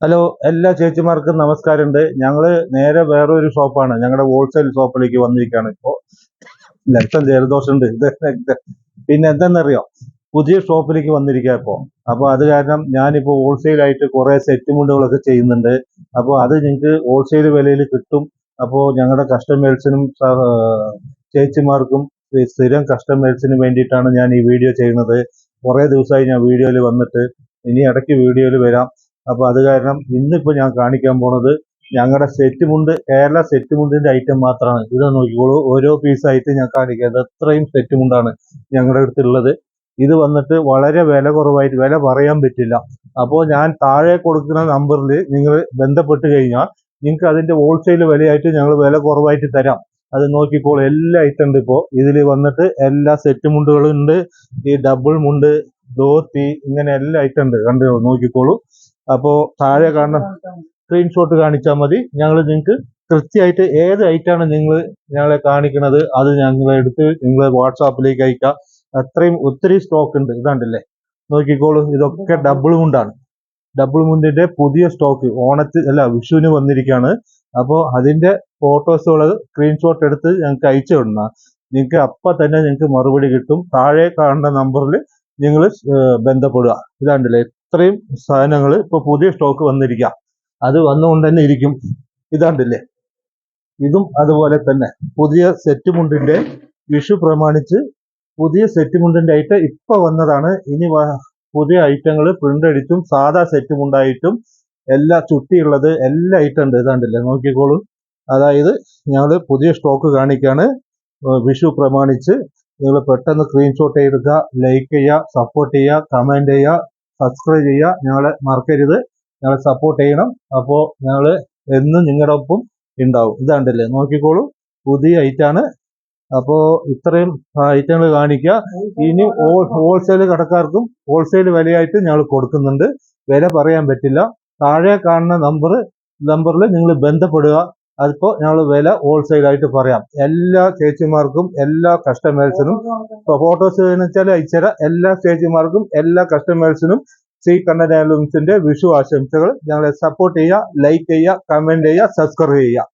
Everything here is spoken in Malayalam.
ഹലോ, എല്ലാ ചേച്ചിമാർക്കും നമസ്കാരമുണ്ട്. ഞങ്ങള് നേരെ വേറൊരു ഷോപ്പാണ്, ഞങ്ങളുടെ ഹോൾസെയിൽ ഷോപ്പിലേക്ക് വന്നിരിക്കുകയാണ്. ഇപ്പോൾ ലക്ഷം ജലദോഷമുണ്ട് പിന്നെ എന്തെന്നറിയോ, പുതിയ ഷോപ്പിലേക്ക് വന്നിരിക്കുക ഇപ്പോൾ. അപ്പോൾ അത് കാരണം ഞാനിപ്പോൾ ഹോൾസെയിൽ ആയിട്ട് കുറെ സെറ്റ് മുണ്ടുകളൊക്കെ ചെയ്യുന്നുണ്ട്. അപ്പോൾ അത് നിങ്ങൾക്ക് ഹോൾസെയിൽ വിലയിൽ കിട്ടും. അപ്പോൾ ഞങ്ങളുടെ കസ്റ്റമേഴ്സിനും ചേച്ചിമാർക്കും സ്ഥിരം കസ്റ്റമേഴ്സിന് വേണ്ടിയിട്ടാണ് ഞാൻ ഈ വീഡിയോ ചെയ്യുന്നത്. കുറേ ദിവസമായി ഞാൻ വീഡിയോയിൽ വന്നിട്ട്, ഇനി ഇടയ്ക്ക് വീഡിയോയിൽ വരാം. അപ്പൊ അത് കാരണം ഇന്നിപ്പോ ഞാൻ കാണിക്കാൻ പോണത് ഞങ്ങളുടെ സെറ്റ് മുണ്ട്, കേരള സെറ്റ് മുണ്ടിന്റെ ഐറ്റം മാത്രമാണ്. ഇത് നോക്കിക്കോളൂ, ഓരോ പീസായിട്ട് ഞാൻ കാണിക്കുന്നത്. അത്രയും സെറ്റ് മുണ്ടാണ് ഞങ്ങളുടെ അടുത്തുള്ളത്. ഇത് വന്നിട്ട് വളരെ വില കുറവായിട്ട്, വില പറയാൻ പറ്റില്ല. അപ്പോൾ ഞാൻ താഴെ കൊടുക്കുന്ന നമ്പറിൽ നിങ്ങൾ ബന്ധപ്പെട്ട് കഴിഞ്ഞാൽ നിങ്ങൾക്ക് അതിന്റെ ഹോൾസെയിൽ വിലയായിട്ട് ഞങ്ങൾ വില കുറവായിട്ട് തരാം. അത് നോക്കിക്കോളൂ, എല്ലാ ഐറ്റം ഉണ്ട്. ഇപ്പോൾ ഇതിൽ വന്നിട്ട് എല്ലാ സെറ്റ് മുണ്ടുകളും ഉണ്ട്. ഈ ഡബിൾ മുണ്ട്, ധോത്തി, ഇങ്ങനെ എല്ലാ ഐറ്റം ഉണ്ട്. കണ്ടു നോക്കിക്കോളൂ. അപ്പോൾ താഴെ കാണുന്ന സ്ക്രീൻഷോട്ട് കാണിച്ചാൽ മതി. ഞങ്ങൾ നിങ്ങൾക്ക് കൃത്യമായിട്ട് ഏത് ഐറ്റാണ് നിങ്ങൾ ഞങ്ങളെ കാണിക്കുന്നത് അത് ഞങ്ങളെടുത്ത് നിങ്ങൾ വാട്സാപ്പിലേക്ക് അയക്കാം. അത്രയും ഒത്തിരി സ്റ്റോക്ക് ഉണ്ട്. ഇതാണ്ടല്ലേ, നോക്കിക്കോളൂ. ഇതൊക്കെ ഡബിൾ മുണ്ടാണ്. ഡബിൾ മുണ്ടിന്റെ പുതിയ സ്റ്റോക്ക് വിഷുവിന് വന്നിരിക്കുകയാണ്. അപ്പോൾ അതിന്റെ ഫോട്ടോസുകൾ സ്ക്രീൻഷോട്ട് എടുത്ത് ഞങ്ങൾക്ക് അയച്ചു വിടണ. നിങ്ങൾക്ക് അപ്പം തന്നെ നിങ്ങൾക്ക് മറുപടി കിട്ടും. താഴെ കാണുന്ന നമ്പറിൽ നിങ്ങൾ ബന്ധപ്പെടുക. ഇതാണ്ടല്ലേ, ഇത്രയും സാധനങ്ങൾ ഇപ്പൊ പുതിയ സ്റ്റോക്ക് വന്നിരിക്കുക. അത് വന്നുകൊണ്ട് തന്നെ ഇരിക്കും. ഇതാണ്ടില്ലേ, ഇതും അതുപോലെ തന്നെ പുതിയ സെറ്റ് മുണ്ടിന്റെ വിഷു പ്രമാണിച്ച് പുതിയ സെറ്റ് മുണ്ടിന്റെ ഐറ്റം ഇപ്പൊ വന്നതാണ്. ഇനി പുതിയ ഐറ്റങ്ങൾ പ്രിന്റ് അടിച്ചും സാധാ സെറ്റ് മുണ്ടായിട്ടും എല്ലാ ചുട്ടിയുള്ളത് എല്ലാ ഐറ്റം ഉണ്ട്. ഇതാണ്ടില്ലേ, നോക്കിക്കോളൂ. അതായത് ഞങ്ങൾ പുതിയ സ്റ്റോക്ക് കാണിക്കാണ് വിഷു പ്രമാണിച്ച്. നിങ്ങൾ പെട്ടെന്ന് സ്ക്രീൻഷോട്ട് എടുക്കുക, ലൈക്ക് ചെയ്യുക, സപ്പോർട്ട് ചെയ്യുക, കമന്റ് ചെയ്യുക, സബ്സ്ക്രൈബ് ചെയ്യുക. ഞങ്ങളെ മറക്കരുത്, ഞങ്ങളെ സപ്പോർട്ട് ചെയ്യണം. അപ്പോൾ ഞങ്ങൾ എന്നും നിങ്ങളുടെ ഒപ്പം ഉണ്ടാവും. ഇതാണ്ടല്ലേ, നോക്കിക്കോളൂ, പുതിയ ഐറ്റാണ്. അപ്പോൾ ഇത്രയും ഐറ്റങ്ങൾ കാണിക്കുക. ഇനി ഹോൾസെയിൽ കടക്കാർക്കും ഹോൾസെയിൽ വിലയായിട്ട് ഞങ്ങൾ കൊടുക്കുന്നുണ്ട്. വില പറയാൻ പറ്റില്ല. താഴെ കാണുന്ന നമ്പറിൽ നിങ്ങൾ ബന്ധപ്പെടുക. അതിപ്പോ ഞങ്ങൾ വില ഹോൾസെയിലായിട്ട് പറയാം. എല്ലാ ചേച്ചിമാർക്കും എല്ലാ കസ്റ്റമേഴ്സിനും ഫോട്ടോസ് വെച്ചാൽ അയച്ചുതരാം. എല്ലാ ചേച്ചിമാർക്കും എല്ലാ കസ്റ്റമേഴ്സിനും ശ്രീ കണ്ണൻ ഹാൻഡ്ലൂംസിന്റെ വിഷു ആശംസകൾ. ഞങ്ങളെ സപ്പോർട്ട് ചെയ്യുക, ലൈക്ക് ചെയ്യുക, കമന്റ് ചെയ്യുക, സബ്സ്ക്രൈബ് ചെയ്യുക.